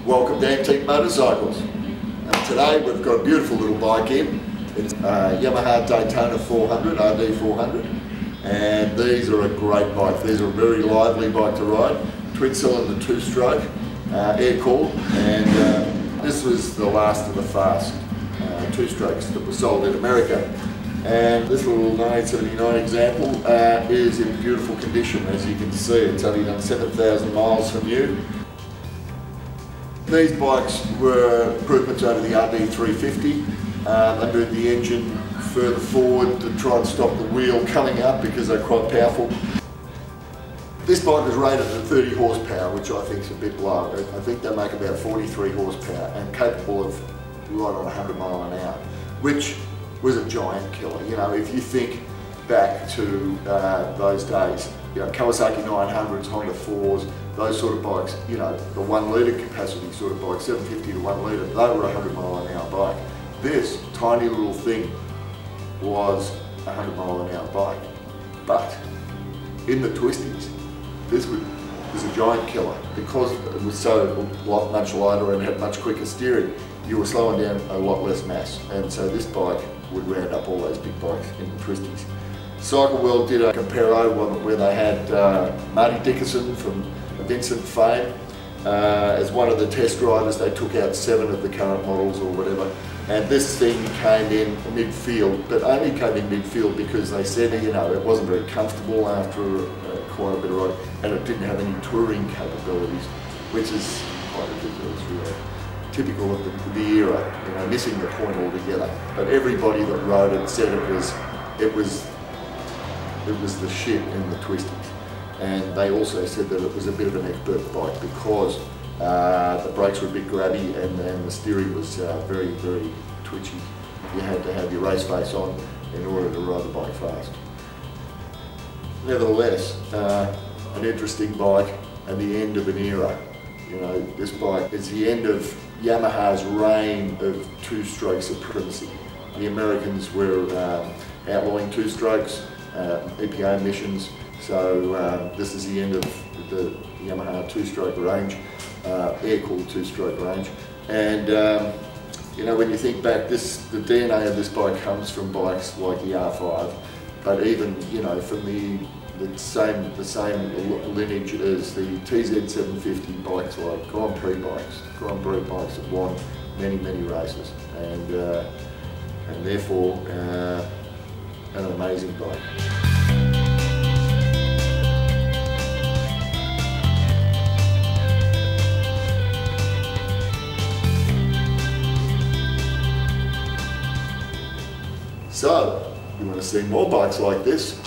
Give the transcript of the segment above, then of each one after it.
Welcome to Antique Motorcycles. Today we've got a beautiful little bike in. It's a Yamaha Daytona 400, RD400, and these are a great bike. These are a very lively bike to ride. Twin cylinder, two-stroke, air-cooled, and this was the last of the fast two-strokes that were sold in America. And this little 1979 example is in beautiful condition. As you can see, it's only done 7,000 miles from new. These bikes were improvements over the RD400. They moved the engine further forward to try and stop the wheel coming up because they're quite powerful. This bike is rated at 30 horsepower, which I think is a bit low. I think they make about 43 horsepower and capable of right on 100 mile an hour, which was a giant killer. You know, if you think back to those days, you know, Kawasaki 900s, Honda 4s, those sort of bikes, you know, the 1 litre capacity sort of bike, 750 to 1 litre, they were a 100 mile an hour bike. This tiny little thing was a 100 mile an hour bike. But in the twisties, this was a giant killer because it was so much lighter and had much quicker steering. You were slowing down a lot less mass, and so this bike would round up all those big bikes in the twisties. Cycle World did a comparo one where they had Marty Dickerson from Vincent fame as one of the test riders. They took out 7 of the current models or whatever, and this thing came in midfield, but only came in midfield because they said, you know, it wasn't very comfortable after quite a bit of riding, and it didn't have any touring capabilities, which is quite ridiculous, really. Typical of the era, you know, missing the point altogether. But everybody that rode it said it was the shit in the twisties. And they also said that it was a bit of an expert bike because the brakes were a bit grabby and the steering was very, very twitchy. You had to have your race face on in order to ride the bike fast. Nevertheless, an interesting bike and the end of an era. You know, this bike is the end of Yamaha's reign of two-stroke supremacy. The Americans were outlawing two-strokes, EPA emissions, so this is the end of the Yamaha two-stroke range, air-cooled two-stroke range. And you know, when you think back, the DNA of this bike comes from bikes like the R5, but even, you know, from the same lineage as the TZ750 bikes, like Grand Prix bikes that won many races, and therefore an amazing bike. So, you want to see more bikes like this?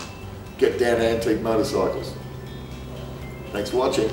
Get down to Antique Motorcycles. Thanks for watching.